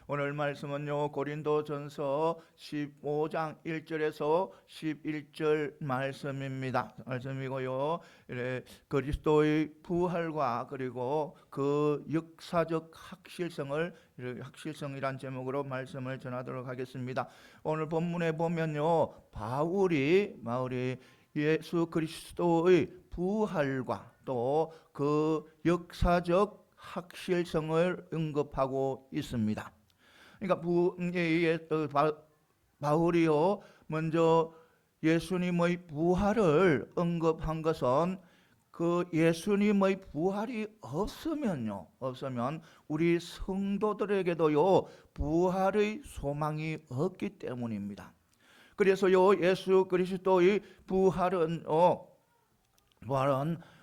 오늘 말씀은요, 고린도전서 15장 1절에서 11절 말씀이고요. 그리스도의 부활과 그리고 그 역사적 확실성이란 제목으로 말씀을 전하도록 하겠습니다. 오늘 본문에 보면요, 바울이 예수 그리스도의 부활과 또 그 역사적 확실성을 언급하고 있습니다. 그러니까 바울이요, 먼저 예수님의 부활을 언급한 것은 그 예수님의 부활이 없으면 우리 성도들에게도요, 부활의 소망이 없기 때문입니다. 그래서요, 예수 그리스도의 부활은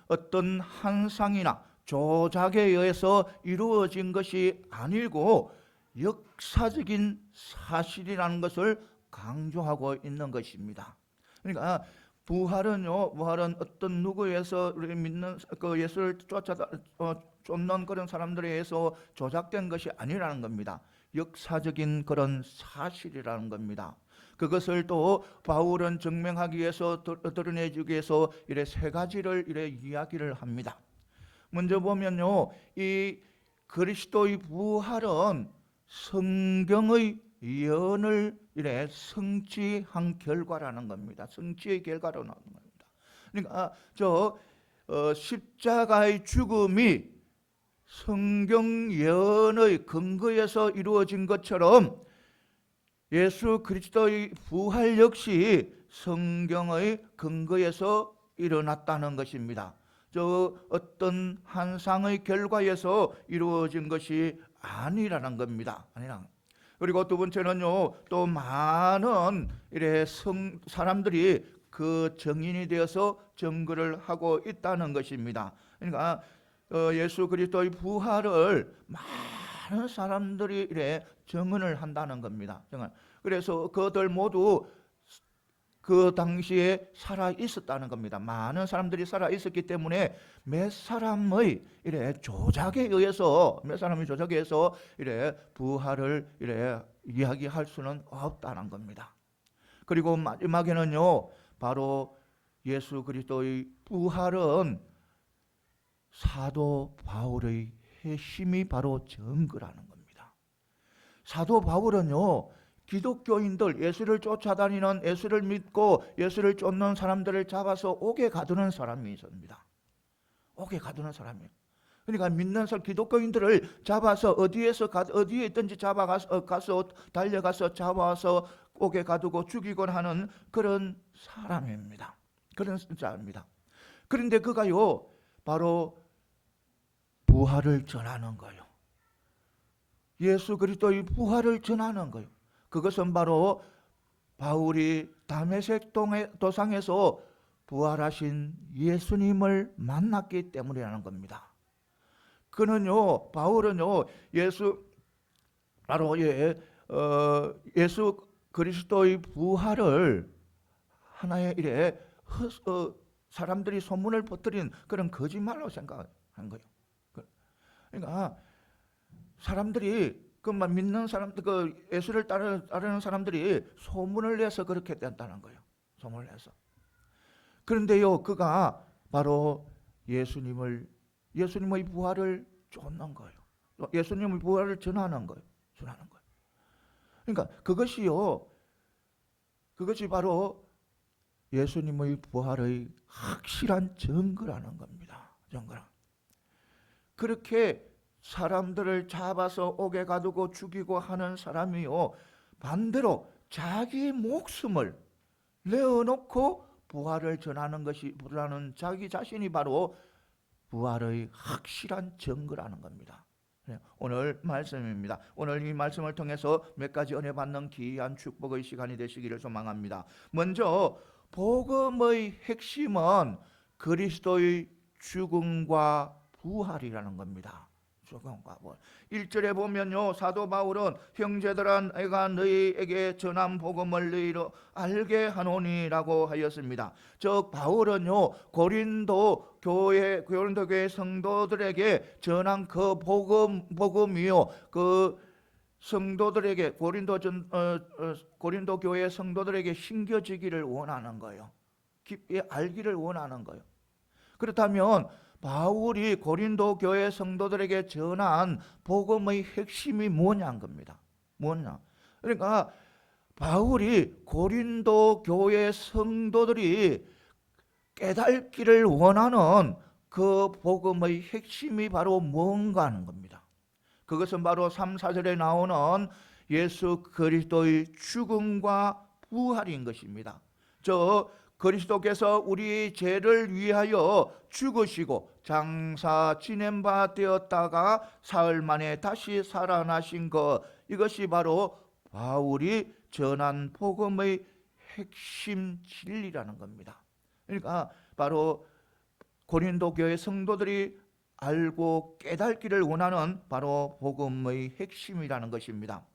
어떤 환상이나 조작에 의해서 이루어진 것이 아니고 역사적인 사실이라는 것을 강조하고 있는 것입니다. 그러니까 부활은 어떤 누구에서 우리 믿는 그 예수를 쫓는 그런 사람들에 의해서 조작된 것이 아니라는 겁니다. 역사적인 그런 사실이라는 겁니다. 그것을 또 바울은 증명하기 위해서, 드러내주기 위해서 이래 세 가지를 이야기를 합니다. 먼저 보면요, 이 그리스도의 부활은 성경의 예언을 성취한 결과라는 겁니다. 성취의 결과로 나오는 겁니다. 그러니까 십자가의 죽음이 성경 예언의 근거에서 이루어진 것처럼 예수 그리스도의 부활 역시 성경의 근거에서 일어났다는 것입니다. 어떤 환상의 결과에서 이루어진 것이 아니라는 겁니다. 그리고 두 번째는요, 또 많은 사람들이 그 증인이 되어서 증거를 하고 있다는 것입니다. 그러니까 예수 그리스도의 부활을 많은 사람들이 증언을 한다는 겁니다. 그래서 그들 모두 그 당시에 살아 있었다는 겁니다. 많은 사람들이 살아 있었기 때문에 몇 사람의 조작에 의해서 부활을 이야기할 수는 없다는 겁니다. 그리고 마지막에는요, 바로 예수 그리스도의 부활은 사도 바울의 핵심이 바로 증거라는 겁니다. 사도 바울은요, 기독교인들, 예수를 쫓아다니는, 예수를 믿고 예수를 쫓는 사람들을 잡아서 옥에 가두는 사람이 있습니다. 옥에 가두는 사람이에요. 그러니까 믿는 기독교인들을 잡아서 어디에 있든지 가서 달려가서 잡아서 옥에 가두고 죽이곤 하는 그런 사람입니다. 그런 자입니다. 그런데 그가요, 바로 부활을 전하는 거예요. 예수 그리스도의 부활을 전하는 거예요. 그것은 바로 바울이 다메섹 도상에서 부활하신 예수님을 만났기 때문이라는 겁니다. 바울은요, 예수 그리스도의 부활을 하나의 사람들이 소문을 퍼뜨린 그런 거짓말로 생각한 거예요. 그러니까 사람들이 믿는 사람들, 예수를 따르는 사람들이 소문을 내서 그렇게 된다는 거예요. 소문을 내서. 그런데요, 그가 바로 예수님의 부활을 쫓는 거예요. 예수님의 부활을 전하는 거예요. 그러니까 그것이 바로 예수님의 부활의 확실한 증거라는 겁니다. 그렇게 사람들을 잡아서 옥에 가두고 죽이고 하는 사람이요, 반대로 자기 목숨을 내어놓고 부활을 전하는 자기 자신이 바로 부활의 확실한 증거라는 겁니다. 오늘 말씀입니다. 오늘 이 말씀을 통해서 몇 가지 은혜 받는 귀한 축복의 시간이 되시기를 소망합니다. 먼저 복음의 핵심은 그리스도의 죽음과 부활이라는 겁니다. 1절에 보면요, 사도 바울은 형제들아, 내가 너희에게 전한 복음을 너희로 알게 하노니라고 하였습니다. 즉 바울은요, 고린도 교회 성도들에게 전한 그 복음이요, 그 성도들에게 고린도 교회 성도들에게 심겨지기를 원하는 거예요. 깊이 알기를 원하는 거예요. 그렇다면 바울이 고린도 교회 성도들에게 전한 복음의 핵심이 뭐냐는 겁니다. 뭐냐? 그러니까 바울이 고린도 교회 성도들이 깨닫기를 원하는 그 복음의 핵심이 바로 뭔가 하는 겁니다. 그것은 바로 3, 4절에 나오는 예수 그리스도의 죽음과 부활인 것입니다. 그리스도께서 우리 죄를 위하여 죽으시고 장사 지낸 바 되었다가 사흘 만에 다시 살아나신 것, 이것이 바로 바울이 전한 복음의 핵심 진리라는 겁니다. 그러니까 바로 고린도 교회 성도들이 알고 깨닫기를 원하는 바로 복음의 핵심이라는 것입니다.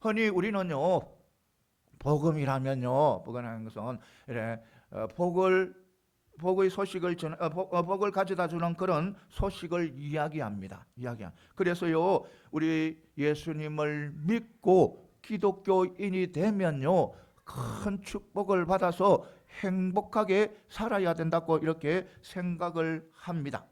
흔히 우리는요, 복음이라면요, 복음이라는 것은 복의 소식을 복을 가져다 주는 그런 소식을 이야기합니다. 그래서요, 우리 예수님을 믿고 기독교인이 되면요, 큰 축복을 받아서 행복하게 살아야 된다고 이렇게 생각을 합니다.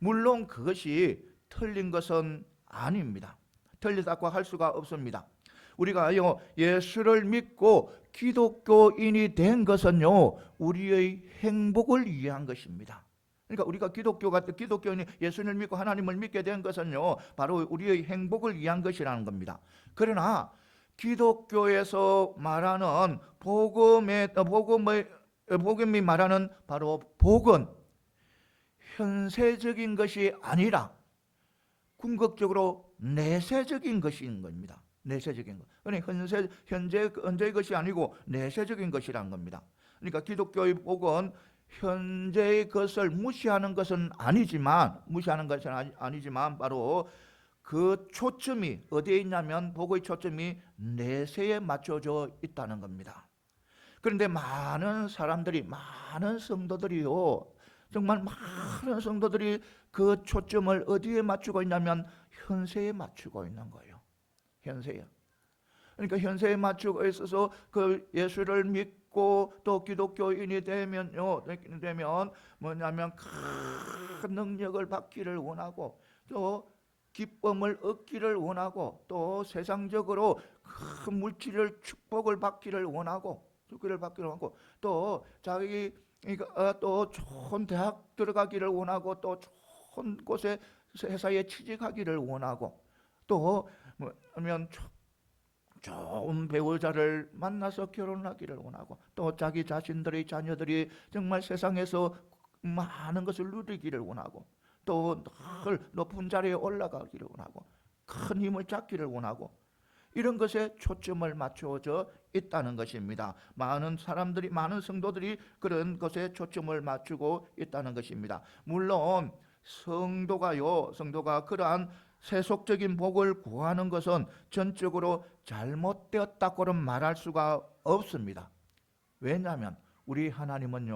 물론 그것이 틀린 것은 아닙니다. 틀리다고 할 수가 없습니다. 우리가요, 예수를 믿고 기독교인이 된 것은요, 우리의 행복을 위한 것입니다. 그러니까 우리가 기독교인이 예수를 믿고 하나님을 믿게 된 것은요, 바로 우리의 행복을 위한 것이라는 겁니다. 그러나 기독교에서 말하는 복음이 말하는 바로 복은 현세적인 것이 아니라 궁극적으로 내세적인 것인 겁니다. 내세적인 것. 그러니까 현재의 것이 아니고 내세적인 것이라는 겁니다. 그러니까 기독교의 복은 현재의 것을 무시하는 것은 아니지만 바로 그 초점이 어디에 있냐면 복의 초점이 내세에 맞춰져 있다는 겁니다. 그런데 많은 성도들이요, 정말 많은 성도들이 그 초점을 어디에 맞추고 있냐면 현세에 맞추고 있는 거예요. 현세에. 그러니까 현세에 맞추고 있어서 그 예수를 믿고 또 기독교인이 되면 뭐냐면 큰 능력을 받기를 원하고 또 기쁨을 얻기를 원하고 또 세상적으로 큰 물질을 축복을 받기를 원하고 또 자기 또 좋은 대학 들어가기를 원하고 또 좋은 곳에 회사에 취직하기를 원하고 또 뭐냐면 좋은 배우자를 만나서 결혼하기를 원하고 또 자기 자신들의 자녀들이 정말 세상에서 많은 것을 누리기를 원하고 또 늘 높은 자리에 올라가기를 원하고 큰 힘을 잡기를 원하고 이런 것에 초점을 맞춰져 있다는 것입니다. 많은 성도들이 그런 것에 초점을 맞추고 있다는 것입니다. 물론 성도가 그러한 세속적인 복을 구하는 것은 전적으로 잘못되었다고는 말할 수가 없습니다. 왜냐하면 우리 하나님은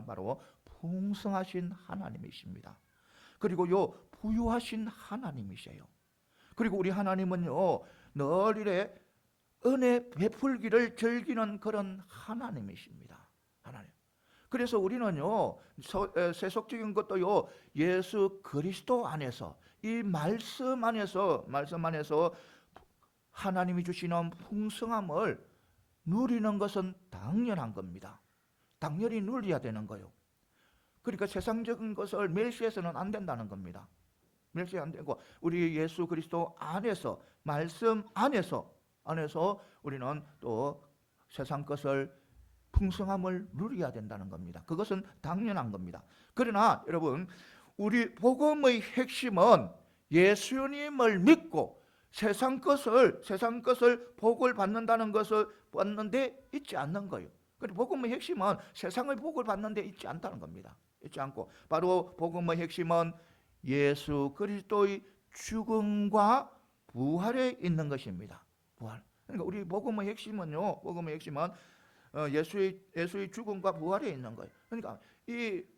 바로 풍성하신 하나님이십니다. 그리고 부유하신 하나님이세요. 그리고 우리 하나님은요, 늘 이래 은혜 베풀기를 즐기는 그런 하나님이십니다. 하나님. 그래서 우리는요, 세속적인 것도요, 예수 그리스도 안에서 이 말씀 안에서 하나님이 주시는 풍성함을 누리는 것은 당연한 겁니다. 당연히 누려야 되는 거예요. 그러니까 세상적인 것을 멸시해서는 안 된다는 겁니다. 멸시 안 되고 우리 예수 그리스도 안에서 말씀 안에서 우리는 또 세상 것을 풍성함을 누려야 된다는 겁니다. 그것은 당연한 겁니다. 그러나 여러분, 우리 복음의 핵심은 예수님을 믿고 세상 것을 복을 받는다는 것을 받는데 있지 않는 거예요. 그리고 복음의 핵심은 세상의 복을 받는데 있지 않다는 겁니다. 있지 않고 바로 복음의 핵심은 예수 그리스도의 죽음과 부활에 있는 것입니다. 부활. 그러니까 우리 복음의 핵심은 예수의 죽음과 부활에 있는 거예요. 그러니까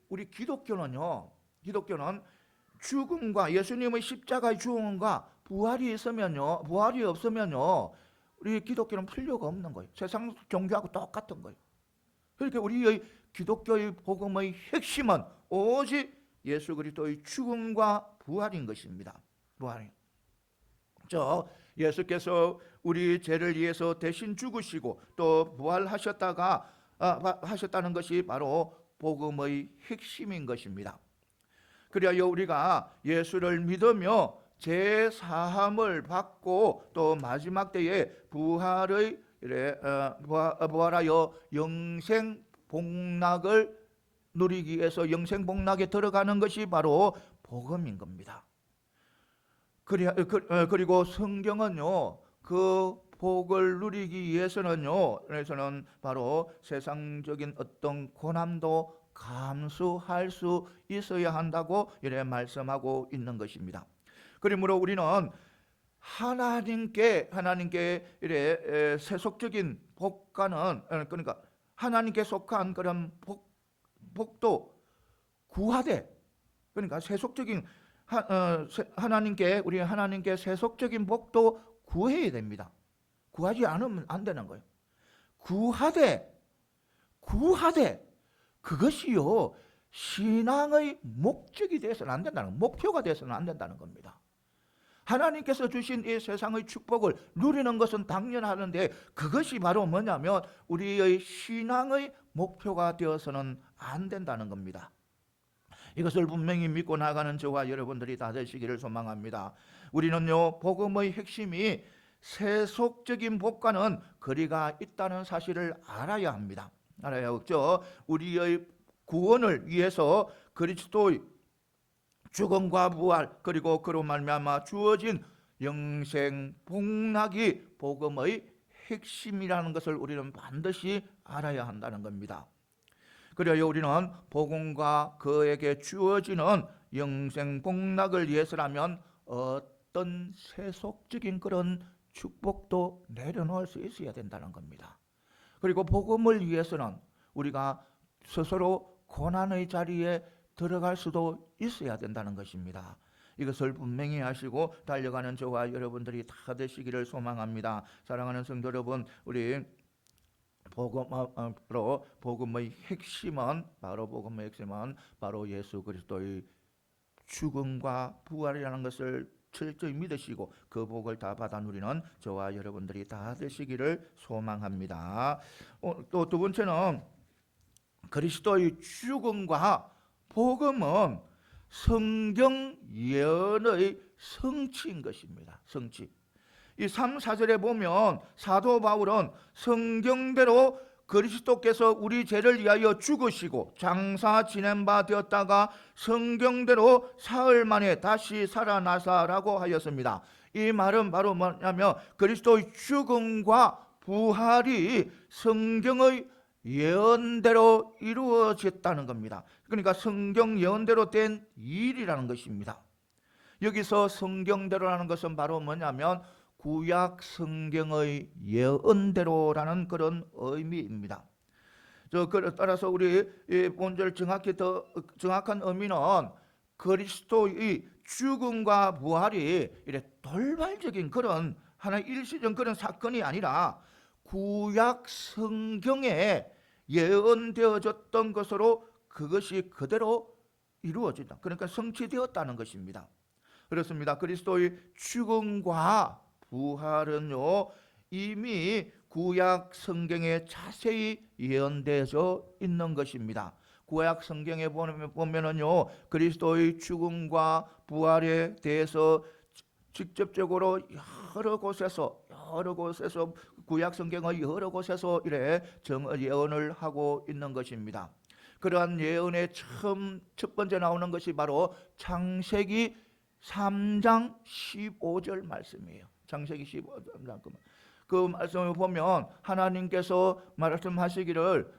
우리 기독교는 죽음과 예수님의 십자가의 죽음과 부활이 있으면요, 부활이 없으면요, 우리 기독교는 필요가 없는 거예요. 세상 종교하고 똑같은 거예요. 그러니까 우리의 기독교의 복음의 핵심은 오직 예수 그리스도의 죽음과 부활인 것입니다. 부활이. 예수께서 우리 죄를 위해서 대신 죽으시고 또 하셨다는 것이 바로 복음의 핵심인 것입니다. 그래야 우리가 예수를 믿으며 죄 사함을 받고 또 마지막 때에 부활하여 영생 복락을 누리기 위해서 영생 복락에 들어가는 것이 바로 복음인 겁니다. 그리고 성경은요, 그 복을 누리기 위해서는요, 그래서는 바로 세상적인 어떤 고난도 감수할 수 있어야 한다고 이래 말씀하고 있는 것입니다. 그러므로 우리는 하나님께 이래 세속적인 복과는, 그러니까 하나님께 속한 그런 복도 구하되, 그러니까 세속적인 우리 하나님께 세속적인 복도 구해야 됩니다. 구하지 않으면 안 되는 거예요. 구하되 그것이요, 신앙의 목적이 되어서는 안 된다는, 목표가 되어서는 안 된다는 겁니다. 하나님께서 주신 이 세상의 축복을 누리는 것은 당연하는데 그것이 바로 뭐냐면 우리의 신앙의 목표가 되어서는 안 된다는 겁니다. 이것을 분명히 믿고 나가는 저와 여러분들이 다 되시기를 소망합니다. 우리는요, 복음의 핵심이 세속적인 복과는 거리가 있다는 사실을 알아야 합니다. 알아야 하죠. 우리의 구원을 위해서 그리스도의 죽음과 부활, 그리고 그로 말미암아 주어진 영생 복락이 복음의 핵심이라는 것을 우리는 반드시 알아야 한다는 겁니다. 그래야 우리는 복음과 그에게 주어지는 영생 복락을 위해서라면 어떤 세속적인 그런 축복도 내려놓을 수 있어야 된다는 겁니다. 그리고 복음을 위해서는 우리가 스스로 고난의 자리에 들어갈 수도 있어야 된다는 것입니다. 이것을 분명히 하시고 달려가는 저와 여러분들이 다 되시기를 소망합니다. 사랑하는 성도 여러분, 우리 복음의 핵심은 바로 예수 그리스도의 죽음과 부활이라는 것을 철저히 믿으시고 그 복을 다 받아 누리는 저와 여러분들이 다 되시기를 소망합니다. 또 두 번째는 그리스도의 죽음과 복음은 성경 예언의 성취인 것입니다. 성취. 이 3, 4절에 보면 사도 바울은 성경대로 그리스도께서 우리 죄를 위하여 죽으시고 장사 지낸 바 되었다가 성경대로 사흘 만에 다시 살아나사라고 하였습니다. 이 말은 바로 뭐냐면 그리스도의 죽음과 부활이 성경의 예언대로 이루어졌다는 겁니다. 그러니까 성경 예언대로 된 일이라는 것입니다. 여기서 성경대로라는 것은 바로 뭐냐면 구약 성경의 예언대로라는 그런 의미입니다. 따라서 우리 본절 정확한 의미는 그리스도의 죽음과 부활이 이래 돌발적인 그런 하나의 일시적 그런 사건이 아니라 구약 성경에 예언되어졌던 것으로 그것이 그대로 이루어진다. 그러니까 성취되었다는 것입니다. 그렇습니다. 그리스도의 죽음과 부활은요, 이미 구약 성경에 자세히 예언되어져 있는 것입니다. 구약 성경에 보면은요, 그리스도의 죽음과 부활에 대해서 직접적으로 여러 곳에서 구약 성경의 여러 곳에서 이래 예언을 하고 있는 것입니다. 그러한 예언의 첫 번째 나오는 것이 바로 창세기 3장 15절 말씀이에요. 창세기 15장 그 말씀을 보면 하나님께서 말씀하시기를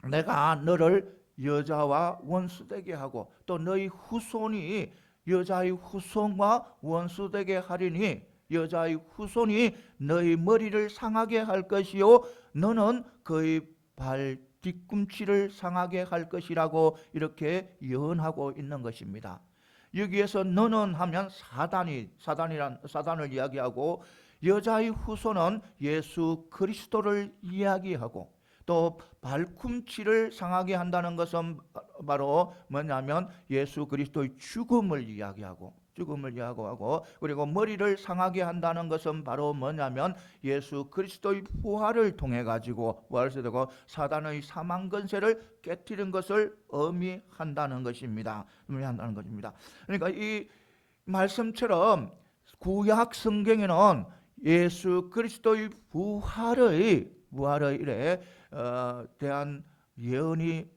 내가 너를 여자와 원수되게 하고 또 너희 후손이 여자의 후손과 원수되게 하리니 여자의 후손이 너희 머리를 상하게 할 것이요 너는 그의 발 뒤꿈치를 상하게 할 것이라고 이렇게 예언하고 있는 것입니다. 여기에서 너는 하면 사단을 이야기하고, 여자의 후손은 예수 그리스도를 이야기하고, 또 발꿈치를 상하게 한다는 것은 바로 뭐냐면 예수 그리스도의 죽음을 이야기하고, 그리고 머리를 상하게 한다는 것은 바로 뭐냐면 예수 그리스도의 부활을 통해 가지고 되고 사단의 사망 권세를 깨뜨린 것을 의미한다는 것입니다. 그러니까 이 말씀처럼 구약 성경에는 예수 그리스도의 부활의 대한 예언이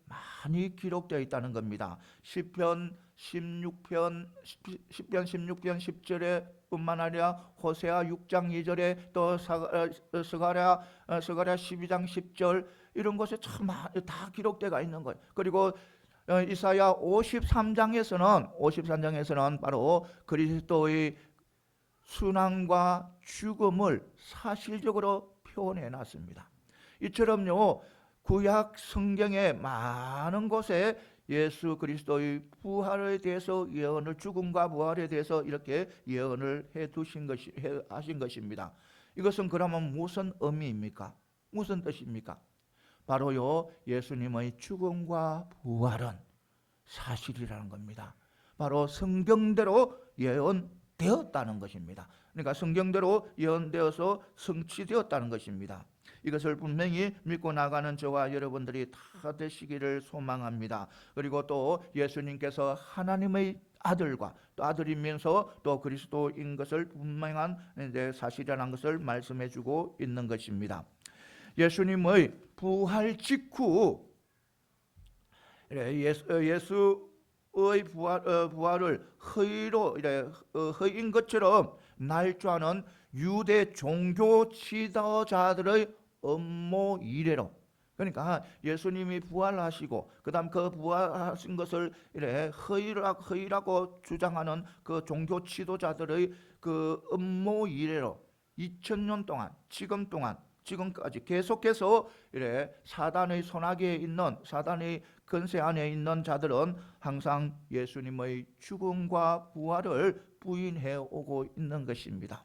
많이 기록되어 있다는 겁니다. 시편 16편 10절에 뿐만 아니라 호세아 6장 2절에 또 스가랴 12장 10절 이런 곳에 참 다 기록되어 있는 거예요. 그리고 이사야 53장에서는 바로 그리스도의 순환과 죽음을 사실적으로 표현해 놨습니다. 이처럼요, 구약 성경의 많은 곳에 예수 그리스도의 부활에 대해서 예언을, 죽음과 부활에 대해서 이렇게 예언을 하신 것입니다. 이것은 그러면 무슨 의미입니까? 무슨 뜻입니까? 바로요, 예수님의 죽음과 부활은 사실이라는 겁니다. 바로 성경대로 예언되었다는 것입니다. 그러니까 성경대로 예언되어서 성취되었다는 것입니다. 이것을 분명히 믿고 나가는 저와 여러분들이 다 되시기를 소망합니다. 그리고 또 예수님께서 하나님의 아들과 또 아들이면서 또 그리스도인 것을 분명한 사실이라는 것을 말씀해 주고 있는 것입니다. 예수님의 부활 직후 예수의 부활을 허위인 것처럼 날조하는 유대 종교 지도자들의 음모 이래로, 그러니까 예수님이 부활하시고 그다음 그 부활하신 것을 허위라고 주장하는 그 종교 지도자들의 그 음모 이래로 2000년 동안 지금까지 계속해서 사단의 손아귀에 있는, 사단의 권세 안에 있는 자들은 항상 예수님의 죽음과 부활을 부인해 오고 있는 것입니다.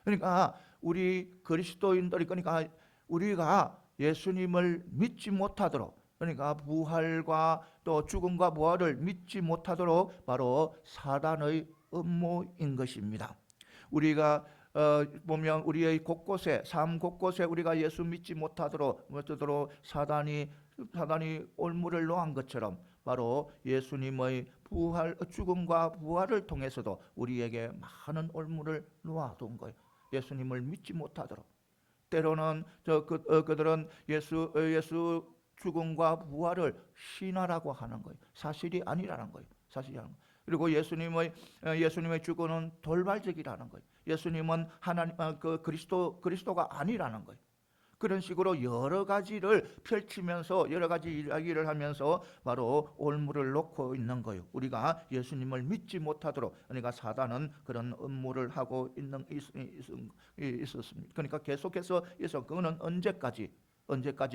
그러니까 우리 그리스도인들이, 그러니까 우리가 예수님을 믿지 못하도록, 그러니까 부활과 또 죽음과 부활을 믿지 못하도록 바로 사단의 음모인 것입니다. 우리가 보면 우리의 삶 곳곳에 우리가 예수 믿지 못하도록 사단이 올무를 놓은 것처럼 바로 예수님의 죽음과 부활을 통해서도 우리에게 많은 올무를 놓아둔 거예요. 예수님을 믿지 못하도록. 때로는 그들은 예수 죽음과 부활을 신화라고 하는 거예요. 사실이 아니라는 거예요. 그리고 예수님의 죽음은 돌발적이라는 거예요. 예수님은 하나님 그리스도가 아니라는 거예요. 그런 식으로 여러 가지를 펼치면서 여러 가지 이야기를 하면서 바로 올무를 놓고 있는 거예요. 우리가 예수님을 믿지 못하도록, 그러니까 사단은 그런 음모를 하고 있었습니다. 그러니까 계속해서 그거는 언제까지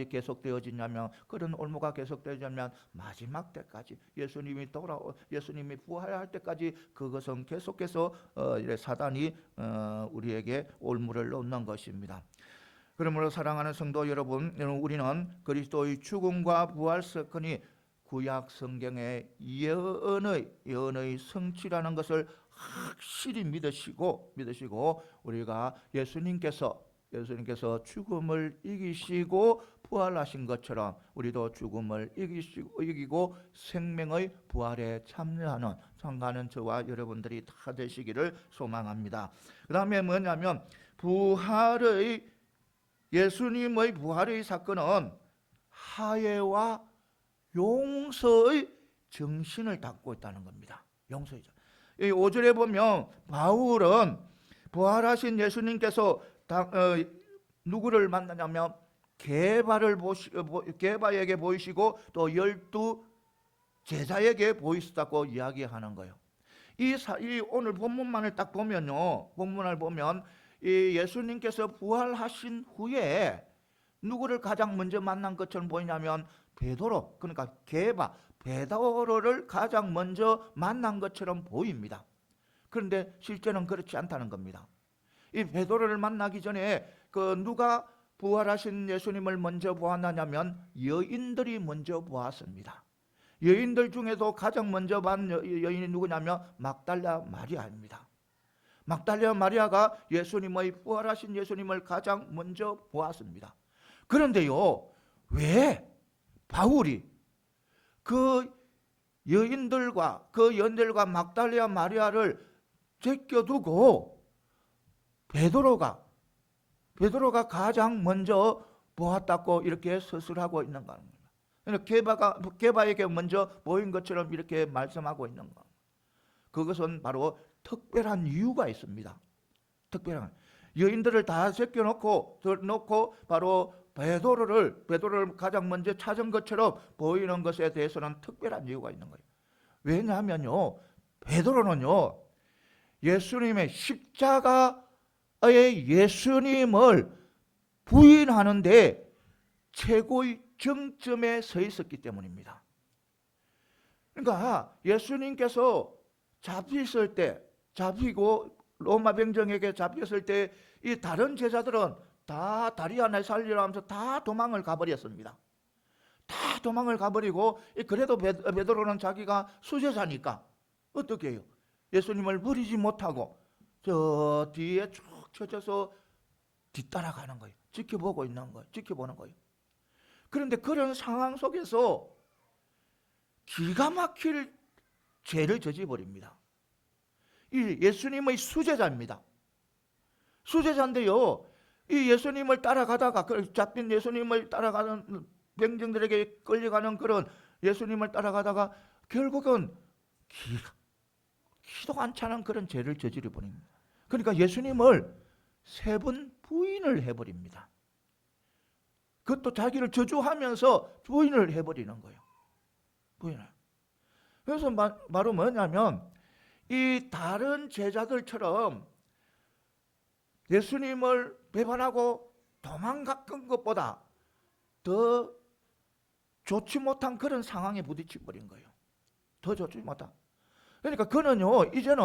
계속되어지냐면, 그런 올무가 계속되어지냐면 마지막 때까지, 예수님이 부활할 때까지 그것은 계속해서 사단이 우리에게 올무를 놓는 것입니다. 그러므로 사랑하는 성도 여러분, 우리는 그리스도의 죽음과 부활 사건이 구약 성경의 예언의 성취라는 것을 확실히 믿으시고 우리가 예수님께서 죽음을 이기시고 부활하신 것처럼 우리도 죽음을 이기고 생명의 부활에 참가하는 저와 여러분들이 다 되시기를 소망합니다. 그 다음에 뭐냐면, 예수님의 부활의 사건은 화해와 용서의 정신을 담고 있다는 겁니다. 용서이죠. 5절에 보면 바울은 부활하신 예수님께서 누구를 만나냐면 게바에게 보이시고 또 12 제자에게 보이셨다고 이야기하는 거예요. 이 오늘 본문을 보면 이 예수님께서 부활하신 후에 누구를 가장 먼저 만난 것처럼 보이냐면 베드로, 그러니까 베드로를 가장 먼저 만난 것처럼 보입니다. 그런데 실제는 그렇지 않다는 겁니다. 이 베드로를 만나기 전에 누가 부활하신 예수님을 먼저 보았느냐면 여인들이 먼저 보았습니다. 여인들 중에도 가장 먼저 본 여인이 누구냐면 막달라 마리아입니다. 막달라 마리아가 부활하신 예수님을 가장 먼저 보았습니다. 그런데요, 왜 바울이 그 여인들과 막달라 마리아를 제껴두고 베드로가 가장 먼저 보았다고 이렇게 서술하고 있는 겁니다. 게바에게 먼저 보인 것처럼 이렇게 말씀하고 있는 겁니다. 그것은 바로 특별한 이유가 있습니다. 특별한 여인들을 다 제껴놓고 바로 베드로를 가장 먼저 찾은 것처럼 보이는 것에 대해서는 특별한 이유가 있는 거예요. 왜냐하면요, 베드로는요, 예수님의 십자가의 예수님을 부인하는데 최고의 정점에 서 있었기 때문입니다. 그러니까 예수님께서 잡히고 로마 병정에게 잡혔을 때 이 다른 제자들은 다 다리 하나 살리려 하면서 다 도망을 가버렸습니다. 다 도망을 가버리고, 그래도 베드로는 자기가 수제자니까 어떻게 해요? 예수님을 버리지 못하고 저 뒤에 쭉 쳐져서 뒤따라가는 거예요. 지켜보는 거예요. 그런데 그런 상황 속에서 기가 막힐 죄를 저지버립니다. 이 예수님의 수제자입니다. 수제자인데요, 이 예수님을 따라가다가, 잡힌 예수님을 따라가는 병정들에게 끌려가는 그런 예수님을 따라가다가 결국은 기도 안 차는 그런 죄를 저지르 버립니다. 그러니까 예수님을 3번 부인을 해버립니다. 그것도 자기를 저주하면서 부인을 해버리는 거예요. 부인을. 그래서 바로 뭐냐면, 이 다른 제자들처럼 예수님을 배반하고 도망갔던 것보다 더 좋지 못한 그런 상황에 부딪혀 버린 거예요. 더 좋지 못한. 그러니까 그는요, 이제는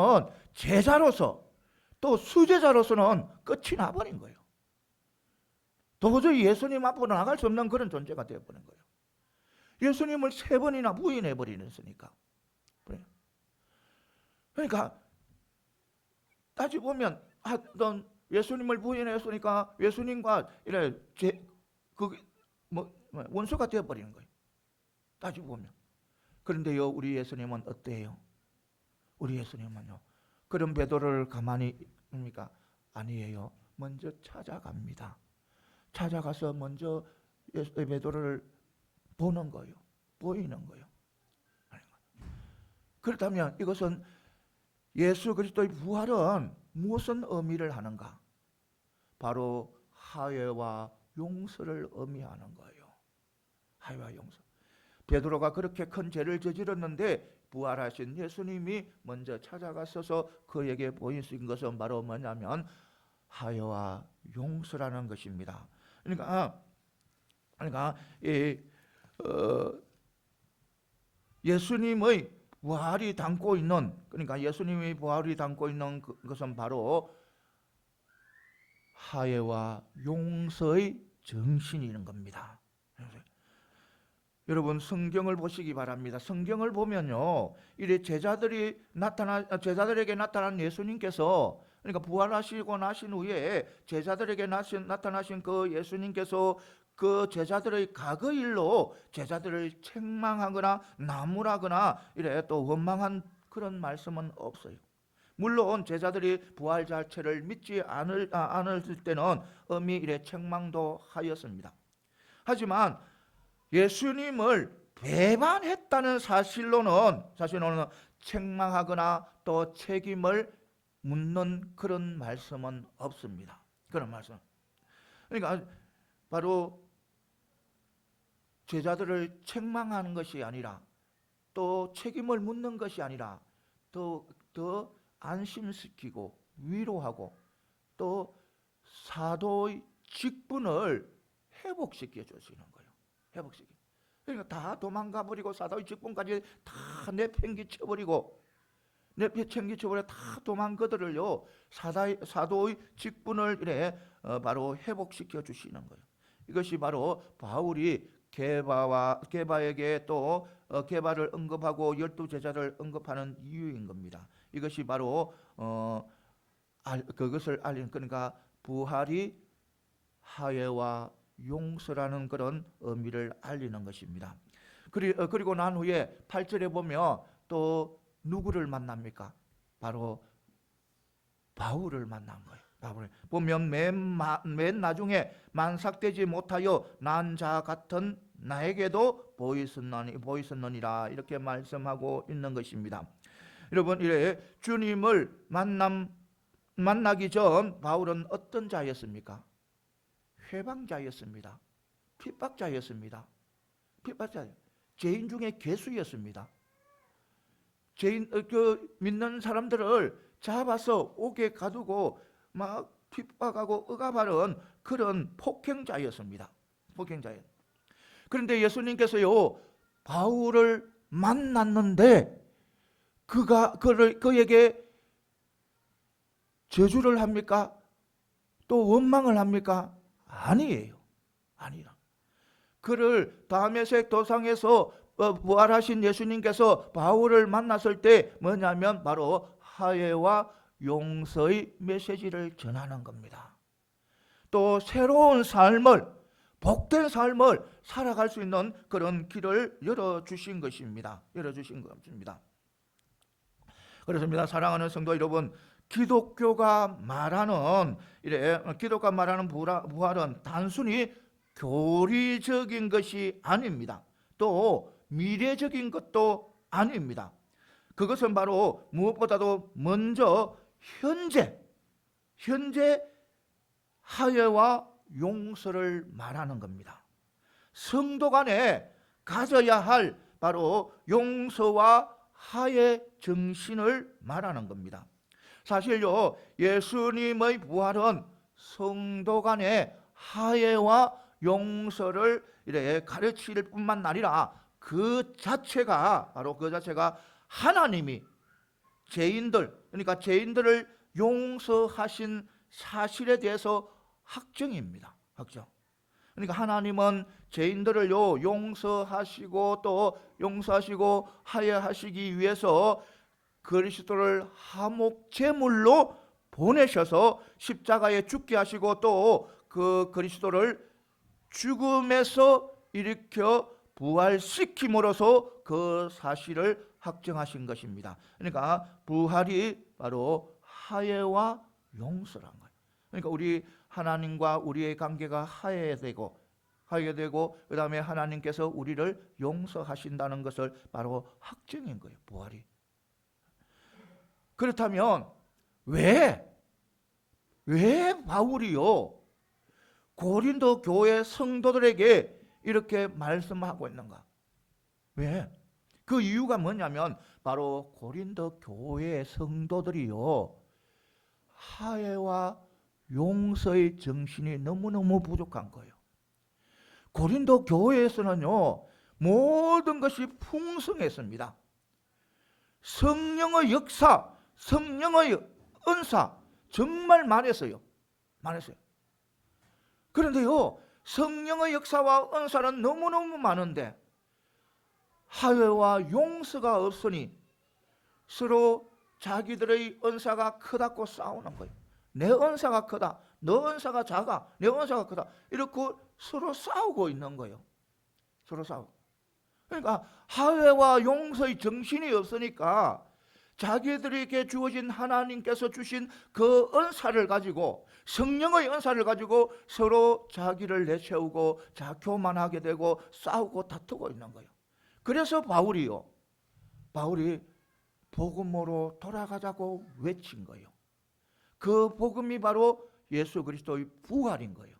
제자로서 또 수제자로서는 끝이 나버린 거예요. 도저히 예수님 앞으로 나갈 수 없는 그런 존재가 되어버린 거예요. 예수님을 3번이나 부인해버리니까. 그러니까 따지보면 예수님을 부인했으니까 예수님과 원수가 되어버리는 거예요. 따지보면. 그런데요, 우리 예수님은 어때요? 우리 예수님은요, 그런 베드로를 가만히 입니까? 아니에요. 먼저 찾아갑니다. 찾아가서 먼저 베드로를 보는 거예요. 보이는 거예요. 그렇다면 이것은 예수 그리스도의 부활은 무슨 의미를 하는가? 바로 화해와 용서를 의미하는 거예요. 화해와 용서. 베드로가 그렇게 큰 죄를 저질렀는데 부활하신 예수님이 먼저 찾아가셔서 그에게 보이신 것은 바로 뭐냐면 화해와 용서라는 것입니다. 그러니까 예수님의 부활이 담고 있는, 그러니까 예수님의 부활이 담고 있는 것은 바로 화해와 용서의 정신이는 겁니다. 여러분, 성경을 보시기 바랍니다. 성경을 보면요, 이래 제자들에게 나타난 예수님께서, 그러니까 부활하시고 나신 후에 제자들에게 나타나신 그 예수님께서 그 제자들의 과거 일로 제자들을 책망하거나 나무라거나 이래 또 원망한 그런 말씀은 없어요. 물론 제자들이 부활 자체를 믿지 않을 때는 엄히 이래 책망도 하였습니다. 하지만 예수님을 배반했다는 사실로는 책망하거나 또 책임을 묻는 그런 말씀은 없습니다. 그런 말씀. 그러니까 바로 제자들을 책망하는 것이 아니라 또 책임을 묻는 것이 아니라 더 안심시키고 위로하고 또 사도의 직분을 회복시켜 주시는 거예요. 회복시키. 그러니까 다 도망가 버리고 사도의 직분까지 다 내팽개쳐버리고 다 도망거들을요 사도의 직분을 이래 바로 회복시켜 주시는 거예요. 이것이 바로 바울이 게바에게 또 게바를 언급하고 12제자를 언급하는 이유인 겁니다. 이것이 바로 그것을 알리는, 그러니까 부활이 화해와 용서라는 그런 의미를 알리는 것입니다. 그리고 난 후에 8절에 보면 또 누구를 만납니까? 바로 바울을 만난 거예요. 바울을 보면 맨 나중에 만삭되지 못하여 난 자 같은 나에게도 보이셨느니라 이렇게 말씀하고 있는 것입니다. 여러분, 이래 주님을 만나기 전 바울은 어떤 자였습니까? 회방자였습니다. 핍박자였습니다. 죄인 중에 괴수였습니다. 믿는 사람들을 잡아서 옥에 가두고 막 핍박하고 억압하는 그런 폭행자였습니다. 그런데 예수님께서요 바울을 만났는데 그에게 저주를 합니까? 또 원망을 합니까? 아니에요. 아니라. 그를 다메섹 도상에서 부활하신 예수님께서 바울을 만났을 때 뭐냐면 바로 화해와 용서의 메시지를 전하는 겁니다. 또 새로운 삶을, 복된 삶을 살아갈 수 있는 그런 길을 열어주신 것입니다. 그렇습니다. 사랑하는 성도 여러분, 기독교가 말하는 부활은 단순히 교리적인 것이 아닙니다. 또 미래적인 것도 아닙니다. 그것은 바로 무엇보다도 먼저 현재 화해와 용서를 말하는 겁니다. 성도 간에 가져야 할 바로 용서와 화해 정신을 말하는 겁니다. 사실요, 예수님의 부활은 성도 간의 화해와 용서를 이렇게 가르칠 뿐만 아니라 그 자체가 하나님이 그러니까 죄인들을 용서하신 사실에 대해서 확정입니다. 확정. 그러니까 하나님은 죄인들을요 용서하시고 또 용서하시고 화해하시기 위해서 그리스도를 화목 제물로 보내셔서 십자가에 죽게 하시고 또 그 그리스도를 죽음에서 일으켜 부활시킴으로써 그 사실을 확정하신 것입니다. 그러니까 부활이 바로 화해와 용서란 거예요. 그러니까 우리 하나님과 우리의 관계가 화해되고 그 다음에 하나님께서 우리를 용서하신다는 것을 바로 확정인 거예요. 부활이. 그렇다면 왜 바울이요 고린도 교회 성도들에게 이렇게 말씀하고 있는가? 왜? 그 이유가 뭐냐면 바로 고린도 교회 성도들이요 화해와 용서의 정신이 너무너무 부족한 거예요. 고린도 교회에서는요 모든 것이 풍성했습니다. 성령의 역사, 성령의 은사 정말 많았어요. 그런데요 성령의 역사와 은사는 너무너무 많은데 화해와 용서가 없으니 서로 자기들의 은사가 크다고 싸우는 거예요. 내 은사가 크다, 너 은사가 작아, 내 은사가 크다, 이렇게 서로 싸우고 있는 거예요. 서로 싸우고. 그러니까 화해와 용서의 정신이 없으니까 자기들에게 주어진 하나님께서 주신 그 은사를 가지고, 성령의 은사를 가지고 서로 자기를 내세우고 교만하게 되고 싸우고 다투고 있는 거예요. 그래서 바울이 복음으로 돌아가자고 외친 거예요. 그 복음이 바로 예수 그리스도의 부활인 거예요.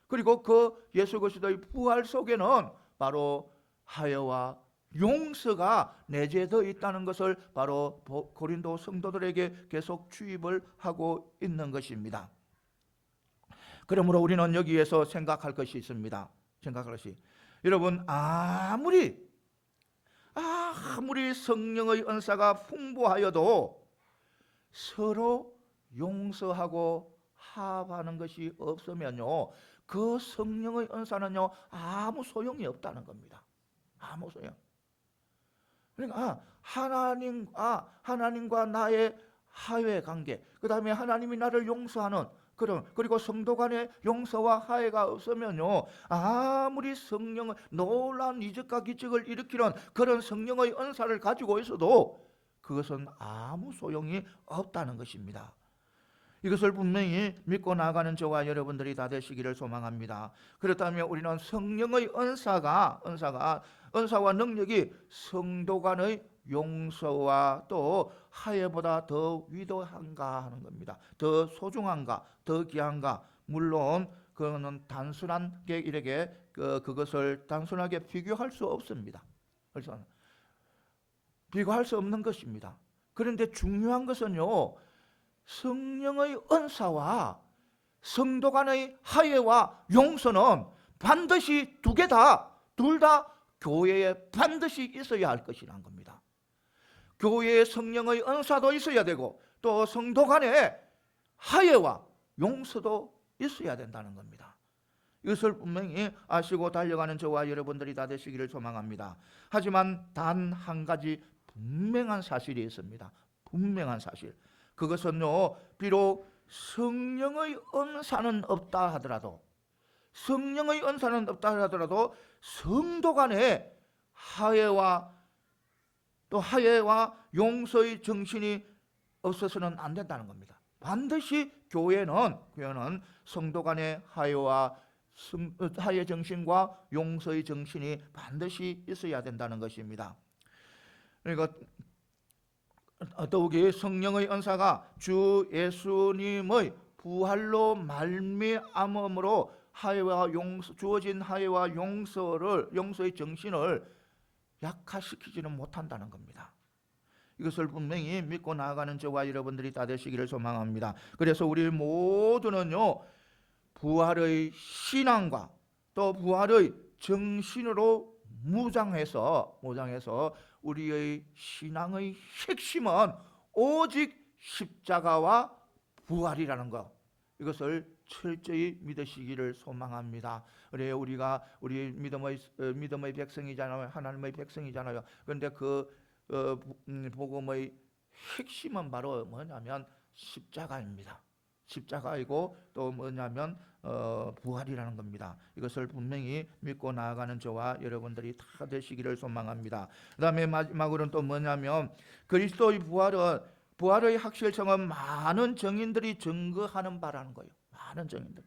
그리고 그 예수 그리스도의 부활 속에는 바로 화해와 용서가 내재되어 있다는 것을 바로 고린도 성도들에게 계속 주입을 하고 있는 것입니다. 그러므로 우리는 여기에서 생각할 것이 있습니다. 여러분, 아무리 성령의 은사가 풍부하여도 서로 용서하고 화합하는 것이 없으면요, 그 성령의 은사는요 아무 소용이 없다는 겁니다. 아무 소용. 그러니까 하나님과 나의 화해 관계, 그 다음에 하나님이 나를 용서하는 그리고 성도 간의 용서와 화해가 없으면요, 아무리 성령의 놀라운 이적과 기적을 일으키는 그런 성령의 은사를 가지고 있어도 그것은 아무 소용이 없다는 것입니다. 이것을 분명히 믿고 나아가는 저와 여러분들이 다 되시기를 소망합니다. 그렇다면 우리는 성령의 은사와 능력이 성도 간의 용서와 또 화해보다 더 위대한가 하는 겁니다. 더 소중한가, 더 귀한가. 물론 그거는 단순하게 이렇게 그것을 단순하게 비교할 수 없습니다. 그래서 비교할 수 없는 것입니다. 그런데 중요한 것은요, 성령의 은사와 성도 간의 화해와 용서는 반드시 둘 다 교회에 반드시 있어야 할 것이라는 겁니다. 교회에 성령의 은사도 있어야 되고 또 성도 간의 화해와 용서도 있어야 된다는 겁니다. 이것을 분명히 아시고 달려가는 저와 여러분들이 다 되시기를 소망합니다. 하지만 단 한 가지 분명한 사실이 있습니다. 분명한 사실. 그것은요, 비록 성령의 은사는 없다 하더라도 성도 간의 화해와 용서의 정신이 없어서는 안 된다는 겁니다. 반드시 교회는 성도 간의 화해 정신과 용서의 정신이 반드시 있어야 된다는 것입니다. 그러니까 더욱이 성령의 은사가 주 예수님의 부활로 말미암음으로 주어진 화해와 용서의 정신을 약화시키지는 못한다는 겁니다. 이것을 분명히 믿고 나아가는 저와 여러분들이 다 되시기를 소망합니다. 그래서 우리 모두는요, 부활의 신앙과 또 부활의 정신으로 무장해서 우리의 신앙의 핵심은 오직 십자가와 부활이라는 것, 이것을 철저히 믿으시기를 소망합니다. 그래, 우리 믿음의 백성이잖아요. 하나님의 백성이잖아요. 그런데 복음의 핵심은 바로 뭐냐면 십자가입니다. 십자가이고 또 뭐냐면 부활이라는 겁니다. 이것을 분명히 믿고 나아가는 저와 여러분들이 다 되시기를 소망합니다. 그 다음에 마지막으로는 또 뭐냐면 그리스도의 부활의 확실성은 많은 증인들이 증거하는 바라는 거예요. 많은 증인들.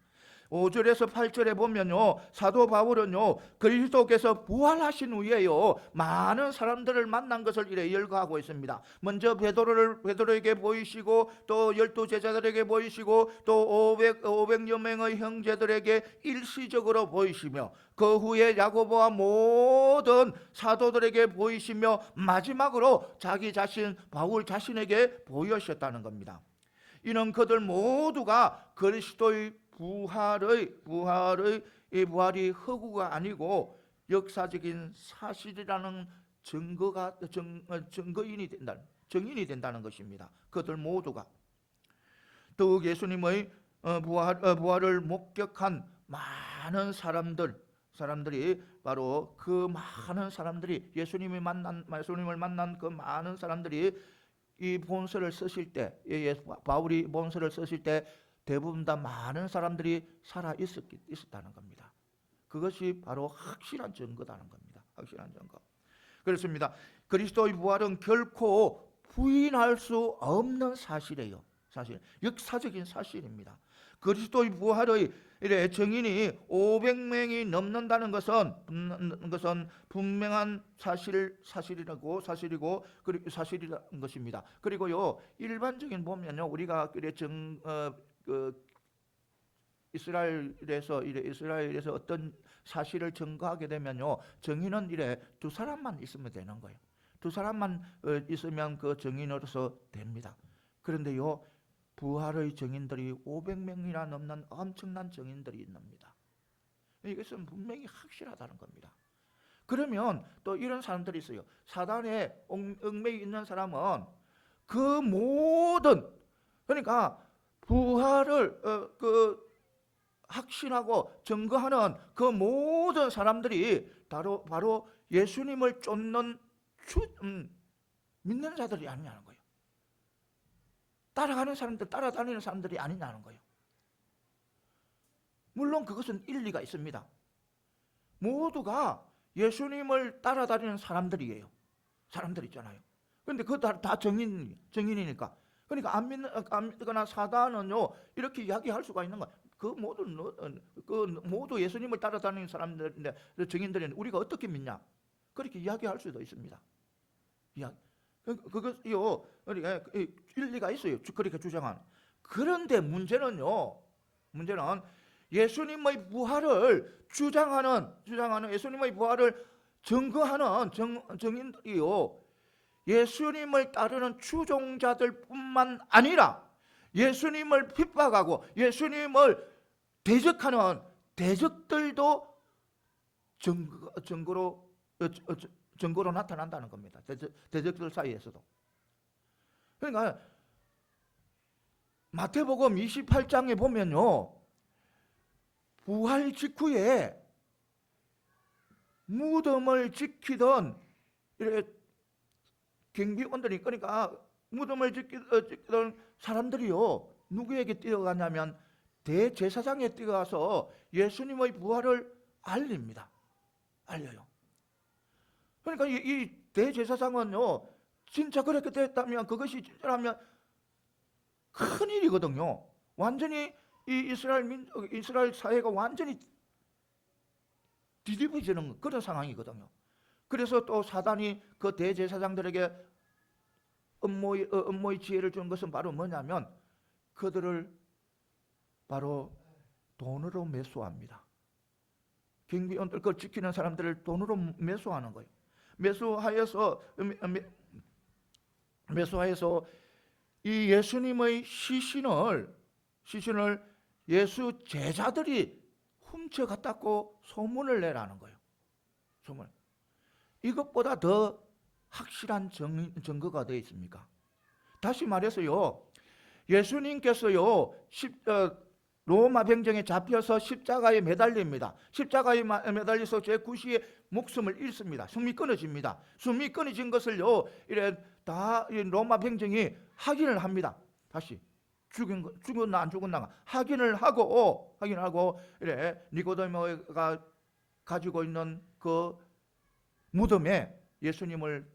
5절에서 8절에 보면요, 사도 바울은요, 그리스도께서 부활하신 후에요, 많은 사람들을 만난 것을 이래 열거하고 있습니다. 먼저 베드로에게 보이시고 또 12제자들에게 보이시고 또 500여 명의 형제들에게 일시적으로 보이시며 그 후에 야고보와 모든 사도들에게 보이시며 마지막으로 바울 자신에게 보이셨다는 겁니다. 이는 그들 모두가 그리스도의 부활이 허구가 아니고 역사적인 사실이라는 증인이 된다는 것입니다. 그들 모두가 더욱 예수님의 부활을 목격한 많은 사람들이 바로 그 많은 사람들이 예수님을 만난 그 많은 사람들이 이 본서를 쓰실 때, 바울이 본서를 쓰실 때 대부분 다 많은 사람들이 살아 있었다는 겁니다. 그것이 바로 확실한 증거다는 겁니다. 확실한 증거. 그렇습니다. 그리스도의 부활은 결코 부인할 수 없는 사실이에요. 역사적인 사실입니다. 그리스도의 부활의 증인이 500명이 넘는다는 것은 분명한 사실이라는 것입니다. 그리고요, 일반적인 보면요, 우리가 이스라엘에서 어떤 사실을 증거하게 되면요, 증인은 두 사람만 있으면 되는 거예요. 두 사람만 있으면 그 증인으로서 됩니다. 그런데요, 부활의 증인들이 500명이나 넘는 엄청난 증인들이 있습니다. 이것은 분명히 확실하다는 겁니다. 그러면 또 이런 사람들이 있어요. 사단에 얽매여 있는 사람은 그 모든, 그러니까 부활을 확신하고 증거하는 그 모든 사람들이 바로 예수님을 쫓는 믿는 자들이 아니냐는 거예요. 따라가는 사람들, 따라다니는 사람들이 아니냐는 거예요. 물론 그것은 일리가 있습니다. 모두가 예수님을 따라다니는 사람들이에요. 사람들 있잖아요. 그런데 그거 다 정인이니까. 그러니까 안 믿거나 사단은요, 이렇게 이야기할 수가 있는 거예요. 그 모두 예수님을 따라다니는 사람들인데, 정인들인데 우리가 어떻게 믿냐? 그렇게 이야기할 수도 있습니다. 그것이요, 일리가 있어요. 그렇게 주장하는. 그런데 문제는 예수님의 부활을 주장하는 예수님의 부활을 증거하는 정인들이요, 예수님을 따르는 추종자들뿐만 아니라 예수님을 핍박하고 예수님을 대적하는 대적들도 증거로 나타난다는 겁니다. 대적들 사이에서도. 그러니까 마태복음 28장에 보면요, 부활 직후에 무덤을 지키던 경비원들이, 그러니까 무덤을 지키던 사람들이요, 누구에게 뛰어가냐면 대제사장에 뛰어가서 예수님의 부활을 알려요. 그러니까 이 대제사장은요, 진짜 그렇게 됐다면, 그것이 진짜라면 큰일이거든요. 완전히 이 이스라엘 사회가 완전히 뒤집어지는 그런 상황이거든요. 그래서 또 사단이 그 대제사장들에게 음모의 지혜를 준 것은 바로 뭐냐면, 그들을 바로 돈으로 매수합니다. 경비원들, 그 지키는 사람들을 돈으로 매수하는 거예요. 매수하여서 이 예수님의 시신을 예수 제자들이 훔쳐갔다고 소문을 내라는 거예요. 소문. 이것보다 더 확실한 증거가 되어 있습니까? 다시 말해서요, 예수님께서요, 로마 병정에 잡혀서 십자가에 매달립니다. 십자가에 매달려서 제9시에 목숨을 잃습니다. 숨이 끊어집니다. 숨이 끊어진 것을요, 다 로마 병정이 확인을 합니다. 다시 죽었나 안 죽었나 확인을 하고 니고데모가 가지고 있는 그 무덤에 예수님을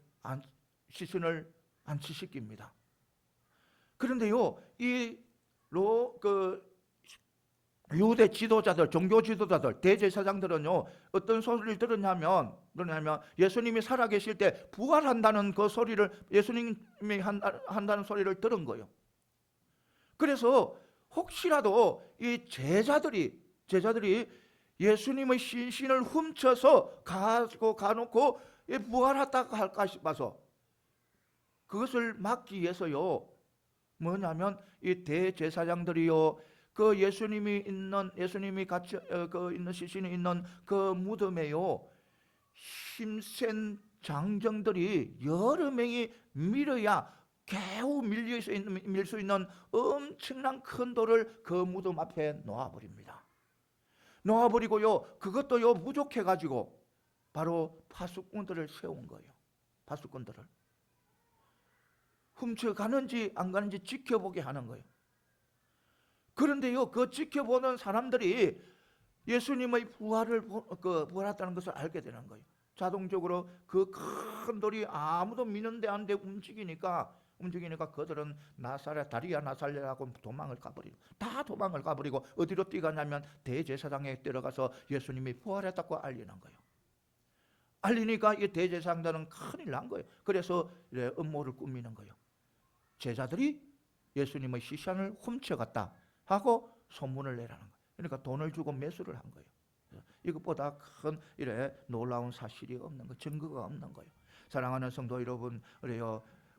시신을 안치시킵니다. 그런데요, 유대 지도자들, 종교 지도자들, 대제사장들은요, 어떤 소리를 들었냐면 예수님이 살아계실 때 부활한다는 그 소리를, 예수님이 한다는 소리를 들은 거예요. 그래서 혹시라도 이 제자들이 예수님의 시신을 훔쳐서 가놓고 부활했다고 할까 싶어서, 그것을 막기 위해서요, 뭐냐면 이 대제사장들이요, 그 예수님이 같이 있는 시신이 있는 그 무덤에요, 힘센 장정들이 여러 명이 밀어야 겨우 밀 수 있는 엄청난 큰 돌을 그 무덤 앞에 놓아버리고요, 그것도요 부족해가지고 바로 파수꾼들을 세운 거예요. 파수꾼들을 훔쳐가는지 안 가는지 지켜보게 하는 거예요. 그런데요, 그 지켜보는 사람들이 예수님의 부활했다는 것을 알게 되는 거예요. 자동적으로 그 큰 돌이 아무도 미는데 안 돼 움직이니까 그들은 다리야 나살레라고 도망을 가버리고 어디로 뛰가냐면 대제사장에 들어가서 예수님이 부활했다고 알리는 거예요. 알리니까 이 대제사장들은 큰일 난 거예요. 그래서 음모를 꾸미는 거예요. 제자들이 예수님의 시신을 훔쳐갔다 하고 소문을 내라는 거예요. 그러니까 돈을 주고 매수를 한 거예요. 이것보다 큰 놀라운 사실이 없는 거, 증거가 없는 거예요. 사랑하는 성도 여러분,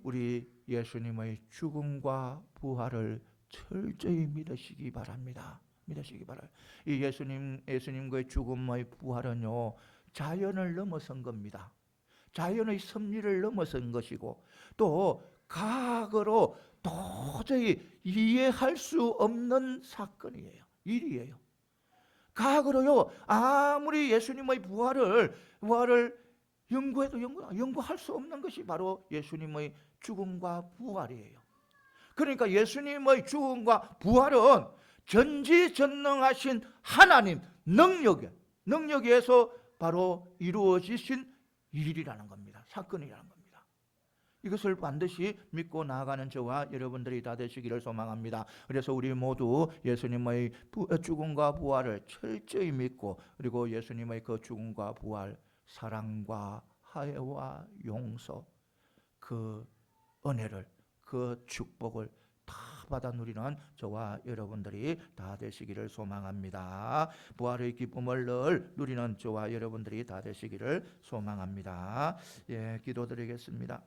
우리 예수님의 죽음과 부활을 철저히 믿으시기 바랍니다. 이 예수님의 죽음의 부활은요, 자연을 넘어선 겁니다. 자연의 섭리를 넘어선 것이고 또 과거로 도저히 이해할 수 없는 사건이에요. 일이에요. 과거로요, 아무리 예수님의 부활을 연구해도 연구할 수 없는 것이 바로 예수님의 죽음과 부활이에요. 그러니까 예수님의 죽음과 부활은 전지전능하신 하나님 능력에서 바로 이루어지신 일이라는 겁니다. 사건이라는 겁니다. 이것을 반드시 믿고 나아가는 저와 여러분들이 다 되시기를 소망합니다. 그래서 우리 모두 예수님의 죽음과 부활을 철저히 믿고 그리고 예수님의 그 죽음과 부활, 사랑과 화해와 용서, 그 은혜를, 그 축복을 다 받아 누리는 저와 여러분들이 다 되시기를 소망합니다. 부활의 기쁨을 늘 누리는 저와 여러분들이 다 되시기를 소망합니다. 예, 기도드리겠습니다.